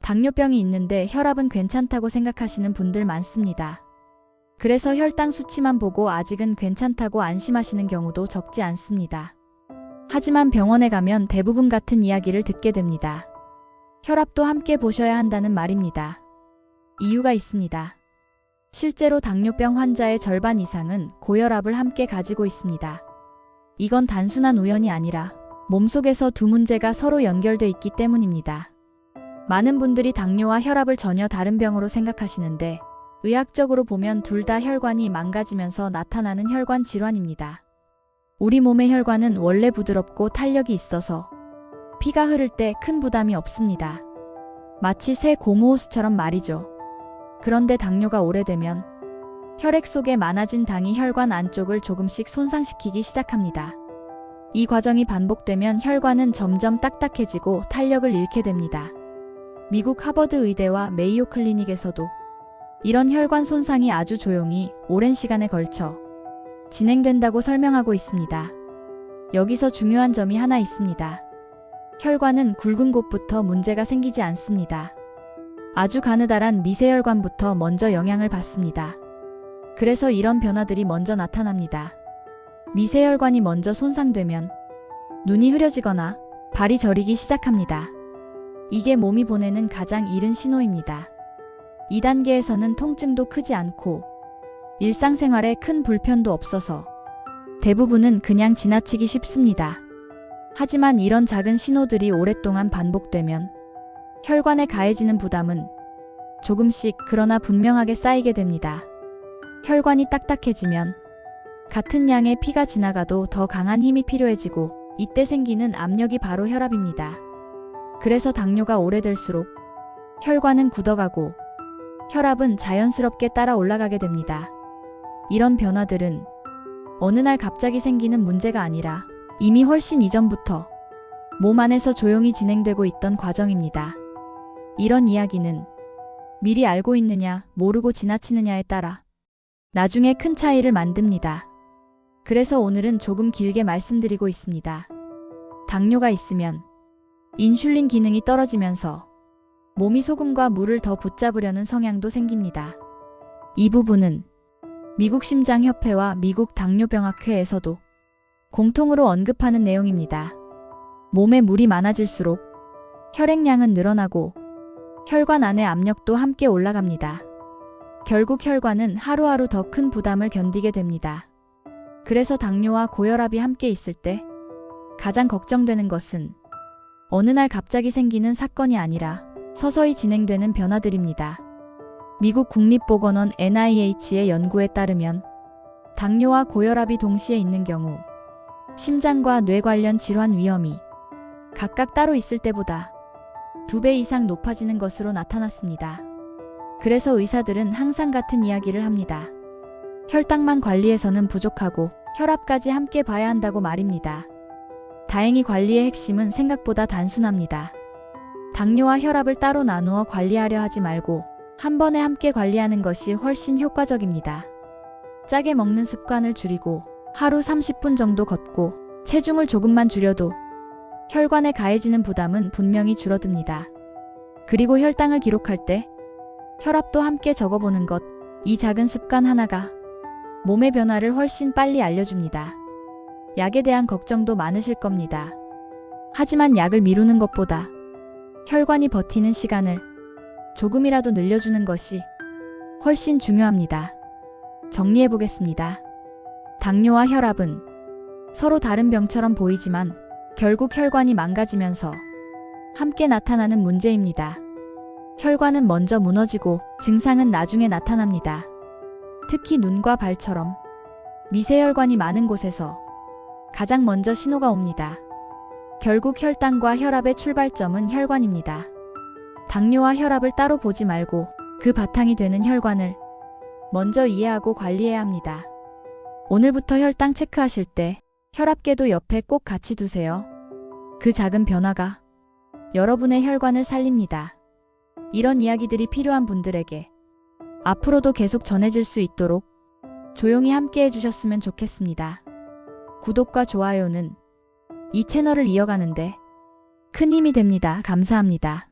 당뇨병이 있는데 혈압은 괜찮다고 생각하시는 분들 많습니다. 그래서 혈당 수치만 보고 아직은 괜찮다고 안심하시는 경우도 적지 않습니다. 하지만 병원에 가면 대부분 같은 이야기를 듣게 됩니다. 혈압도 함께 보셔야 한다는 말입니다. 이유가 있습니다. 실제로 당뇨병 환자의 절반 이상은 고혈압을 함께 가지고 있습니다. 이건 단순한 우연이 아니라 몸속에서 두 문제가 서로 연결돼 있기 때문입니다. 많은 분들이 당뇨와 혈압을 전혀 다른 병으로 생각하시는데 의학적으로 보면 둘 다 혈관이 망가지면서 나타나는 혈관 질환입니다. 우리 몸의 혈관은 원래 부드럽고 탄력이 있어서 피가 흐를 때 큰 부담이 없습니다. 마치 새 고무호스처럼 말이죠. 그런데 당뇨가 오래되면 혈액 속에 많아진 당이 혈관 안쪽을 조금씩 손상시키기 시작합니다. 이 과정이 반복되면 혈관은 점점 딱딱해지고 탄력을 잃게 됩니다. 미국 하버드 의대와 메이오 클리닉에서도 이런 혈관 손상이 아주 조용히 오랜 시간에 걸쳐 진행된다고 설명하고 있습니다. 여기서 중요한 점이 하나 있습니다. 혈관은 굵은 곳부터 문제가 생기지 않습니다. 아주 가느다란 미세혈관부터 먼저 영향을 받습니다. 그래서 이런 변화들이 먼저 나타납니다. 미세혈관이 먼저 손상되면 눈이 흐려지거나 발이 저리기 시작합니다. 이게 몸이 보내는 가장 이른 신호입니다. 2단계에서는 통증도 크지 않고 일상생활에 큰 불편도 없어서 대부분은 그냥 지나치기 쉽습니다. 하지만 이런 작은 신호들이 오랫동안 반복되면 혈관에 가해지는 부담은 조금씩 그러나 분명하게 쌓이게 됩니다. 혈관이 딱딱해지면 같은 양의 피가 지나가도 더 강한 힘이 필요해지고 이때 생기는 압력이 바로 혈압입니다. 그래서 당뇨가 오래될수록 혈관은 굳어가고 혈압은 자연스럽게 따라 올라가게 됩니다. 이런 변화들은 어느 날 갑자기 생기는 문제가 아니라 이미 훨씬 이전부터 몸 안에서 조용히 진행되고 있던 과정입니다. 이런 이야기는 미리 알고 있느냐, 모르고 지나치느냐에 따라 나중에 큰 차이를 만듭니다. 그래서 오늘은 조금 길게 말씀드리고 있습니다. 당뇨가 있으면 인슐린 기능이 떨어지면서 몸이 소금과 물을 더 붙잡으려는 성향도 생깁니다. 이 부분은 미국 심장협회와 미국 당뇨병학회에서도 공통으로 언급하는 내용입니다. 몸에 물이 많아질수록 혈액량은 늘어나고 혈관 안의 압력도 함께 올라갑니다. 결국 혈관은 하루하루 더 큰 부담을 견디게 됩니다. 그래서 당뇨와 고혈압이 함께 있을 때 가장 걱정되는 것은 어느 날 갑자기 생기는 사건이 아니라 서서히 진행되는 변화들입니다. 미국 국립보건원 NIH의 연구에 따르면 당뇨와 고혈압이 동시에 있는 경우 심장과 뇌 관련 질환 위험이 각각 따로 있을 때보다 2배 이상 높아지는 것으로 나타났습니다. 그래서 의사들은 항상 같은 이야기를 합니다. 혈당만 관리해서는 부족하고 혈압까지 함께 봐야 한다고 말입니다. 다행히 관리의 핵심은 생각보다 단순합니다. 당뇨와 혈압을 따로 나누어 관리하려 하지 말고 한 번에 함께 관리하는 것이 훨씬 효과적입니다. 짜게 먹는 습관을 줄이고 하루 30분 정도 걷고 체중을 조금만 줄여도 혈관에 가해지는 부담은 분명히 줄어듭니다. 그리고 혈당을 기록할 때 혈압도 함께 적어보는 것, 이 작은 습관 하나가 몸의 변화를 훨씬 빨리 알려줍니다. 약에 대한 걱정도 많으실 겁니다. 하지만 약을 미루는 것보다 혈관이 버티는 시간을 조금이라도 늘려주는 것이 훨씬 중요합니다. 정리해보겠습니다. 당뇨와 혈압은 서로 다른 병처럼 보이지만 결국 혈관이 망가지면서 함께 나타나는 문제입니다. 혈관은 먼저 무너지고 증상은 나중에 나타납니다. 특히 눈과 발처럼 미세혈관이 많은 곳에서 가장 먼저 신호가 옵니다. 결국 혈당과 혈압의 출발점은 혈관입니다. 당뇨와 혈압을 따로 보지 말고 그 바탕이 되는 혈관을 먼저 이해하고 관리해야 합니다. 오늘부터 혈당 체크하실 때 혈압계도 옆에 꼭 같이 두세요. 그 작은 변화가 여러분의 혈관을 살립니다. 이런 이야기들이 필요한 분들에게 앞으로도 계속 전해질 수 있도록 조용히 함께 해주셨으면 좋겠습니다. 구독과 좋아요는 이 채널을 이어가는데 큰 힘이 됩니다. 감사합니다.